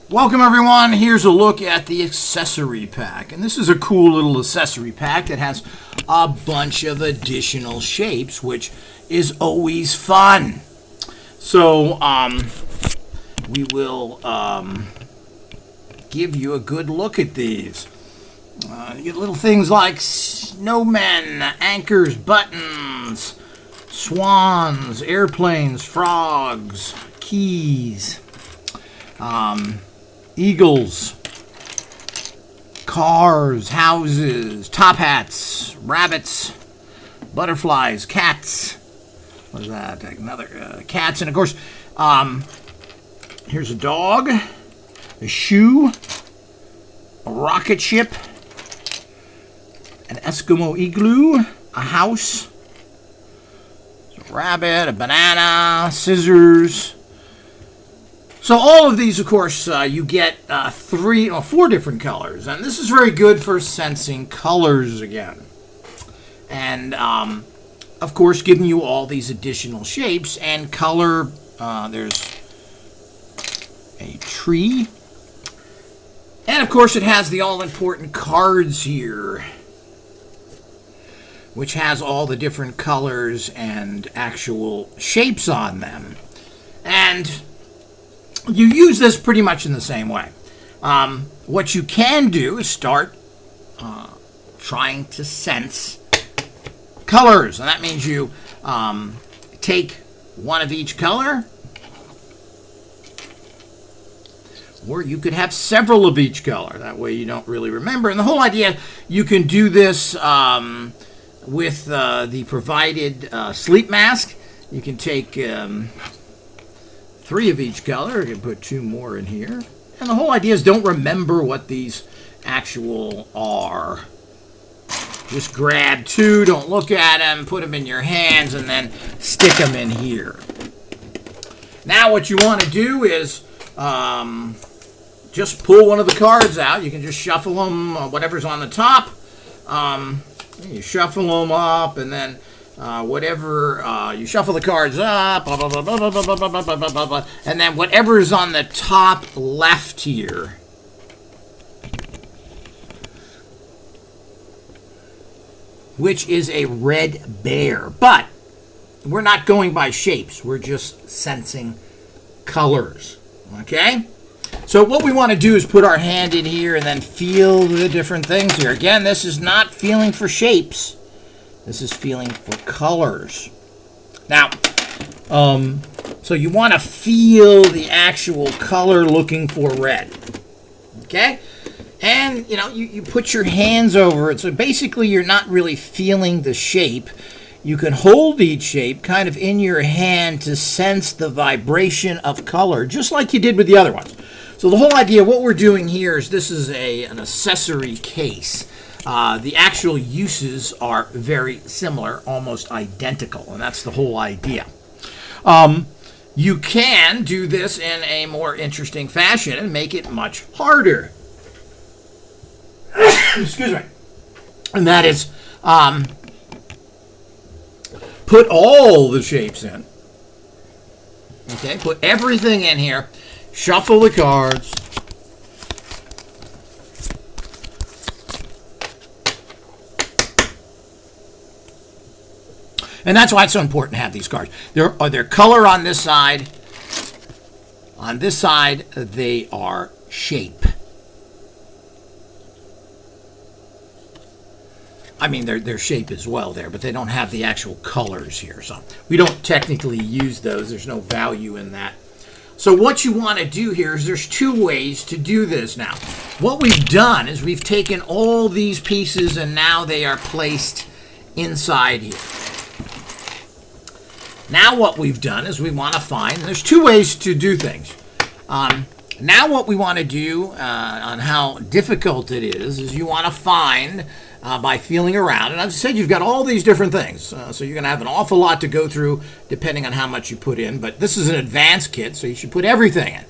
Welcome everyone, here's a look at the accessory pack. And this is a cool little accessory pack that has a bunch of additional shapes, which is always fun. So, we will give you a good look at these. You get little things like snowmen, anchors, buttons, swans, airplanes, frogs, keys, eagles, cars, houses, top hats, rabbits, butterflies, cats. What is that? Another cats, and of course, here's a dog, a shoe, a rocket ship, an Eskimo igloo, a house, a rabbit, a banana, scissors. So all of these, of course, you get 4 different colors, and this is very good for sensing colors again. And, of course, giving you all these additional shapes and color. There's a tree. And, of course, it has the all-important cards here, which has all the different colors and actual shapes on them. And you use this pretty much in the same way. What you can do is start trying to sense colors. And that means you take one of each color, or you could have several of each color. That way you don't really remember. And the whole idea, you can do this with the provided sleep mask. You can take 3 of each color. You can put 2 more in here. And the whole idea is don't remember what these actual are. Just grab 2, don't look at them, put them in your hands, and then stick them in here. Now what you want to do is just pull one of the cards out. You can just shuffle them, whatever's on the top. You shuffle them up, and then you shuffle the cards up, blah, blah, blah, blah, blah, blah, blah, blah, blah, blah, blah, and then whatever's on the top left here, which is a red bear. But we're not going by shapes. We're just sensing colors. Okay? So what we want to do is put our hand in here and then feel the different things here. Again, this is not feeling for shapes. This is feeling for colors. Now, so you want to feel the actual color looking for red. Okay? And, you put your hands over it. So basically, you're not really feeling the shape. You can hold each shape kind of in your hand to sense the vibration of color, just like you did with the other ones. So the whole idea, what we're doing here is this is an accessory case. The actual uses are very similar, almost identical, and that's the whole idea. You can do this in a more interesting fashion and make it much harder. Excuse me. And that is, put all the shapes in. Okay, put everything in here. Shuffle the cards. And that's why it's so important to have these cards. They're color on this side. On this side, they are shape. I mean, they're shape as well there, but they don't have the actual colors here. So we don't technically use those. There's no value in that. So what you want to do here is there's 2 ways to do this now. What we've done is we've taken all these pieces and now they are placed inside here. Now what we've done is we want to find, there's 2 ways to do things. Now what we want to do on how difficult it is you want to find by feeling around. And as I said, you've got all these different things. So you're going to have an awful lot to go through depending on how much you put in. But this is an advanced kit, so you should put everything in.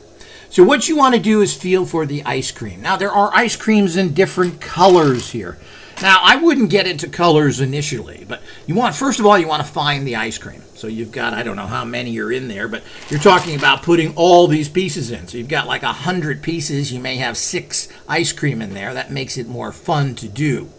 So what you want to do is feel for the ice cream. Now there are ice creams in different colors here. Now, I wouldn't get into colors initially, but first of all, you want to find the ice cream. So you've got, I don't know how many are in there, but you're talking about putting all these pieces in. So you've got like 100 pieces. You may have 6 ice cream in there. That makes it more fun to do.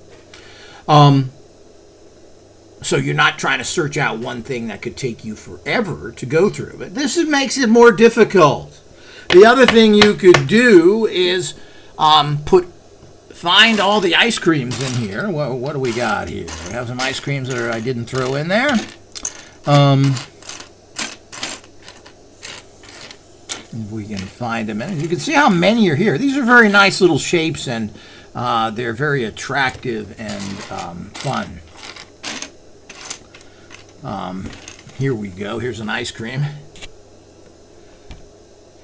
So you're not trying to search out one thing that could take you forever to go through. But this makes it more difficult. The other thing you could do is find all the ice creams in here. What do we got here? We have some ice creams that I didn't throw in there. If we can find them. And you can see how many are here. These are very nice little shapes, and they're very attractive and fun. Here we go. Here's an ice cream.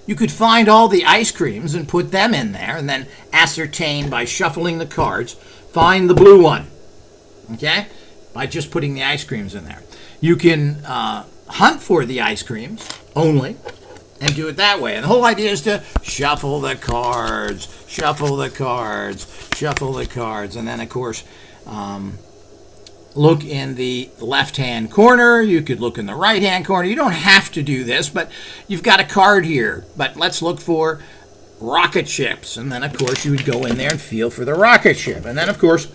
You could find all the ice creams and put them in there, and then ascertain by shuffling the cards, find the blue one, okay, by just putting the ice creams in there. You can hunt for the ice creams only and do it that way. And the whole idea is to shuffle the cards, shuffle the cards, shuffle the cards, and then, of course, look in the left-hand corner. You could look in the right-hand corner. You don't have to do this, but you've got a card here. But let's look for rocket ships. And then, of course, you would go in there and feel for the rocket ship. And then, of course,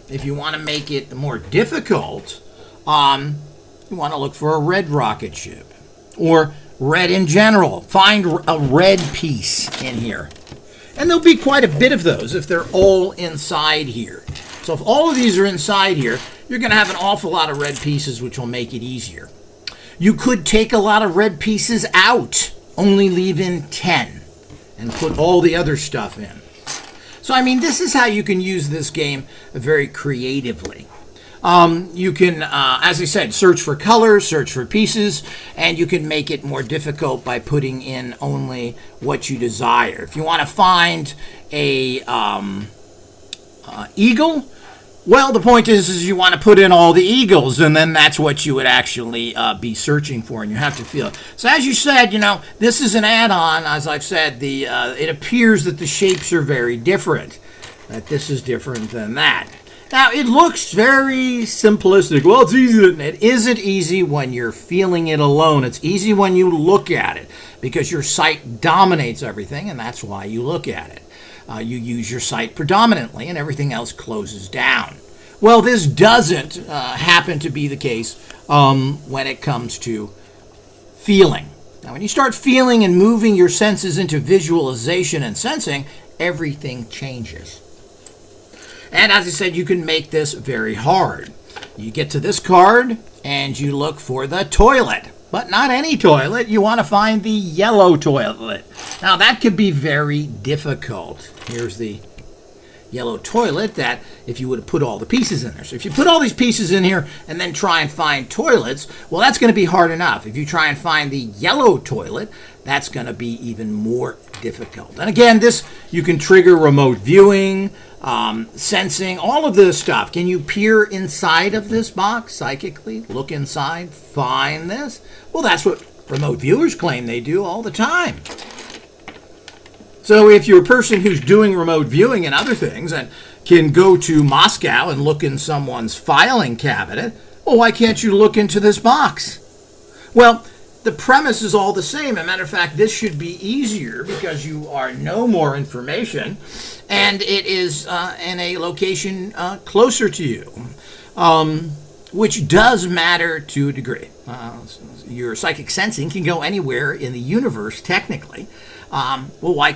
if you want to make it more difficult, you want to look for a red rocket ship. Or red in general. Find a red piece in here. And there'll be quite a bit of those if they're all inside here. So if all of these are inside here, you're going to have an awful lot of red pieces, which will make it easier. You could take a lot of red pieces out, only leave in 10, and put all the other stuff in. So, I mean, this is how you can use this game very creatively. You can, as I said, search for colors, search for pieces, and you can make it more difficult by putting in only what you desire. If you want to find a eagle, well, the point is you want to put in all the eagles, and then that's what you would actually be searching for, and you have to feel it. So as you said, this is an add-on. As I've said, it appears that the shapes are very different, that this is different than that. Now, it looks very simplistic. Well, it's easy. It isn't easy when you're feeling it alone. It's easy when you look at it, because your sight dominates everything, and that's why you look at it. You use your sight predominantly, and everything else closes down. Well, this doesn't happen to be the case when it comes to feeling. Now, when you start feeling and moving your senses into visualization and sensing, everything changes. And as I said, you can make this very hard. You get to this card, and you look for the toilet. But not any toilet. You want to find the yellow toilet. Now, that could be very difficult. Here's the yellow toilet that if you would have put all the pieces in there. So if you put all these pieces in here and then try and find toilets, well, that's going to be hard enough. If you try and find the yellow toilet, that's going to be even more difficult. And again, you can trigger remote viewing, sensing, all of this stuff. Can you peer inside of this box psychically? Look inside, find this? Well, that's what remote viewers claim they do all the time. So if you're a person who's doing remote viewing and other things and can go to Moscow and look in someone's filing cabinet, well, why can't you look into this box? Well, the premise is all the same. As a matter of fact, this should be easier because you know more information, and it is in a location closer to you, which does matter to a degree. Your psychic sensing can go anywhere in the universe, technically. Well, why can't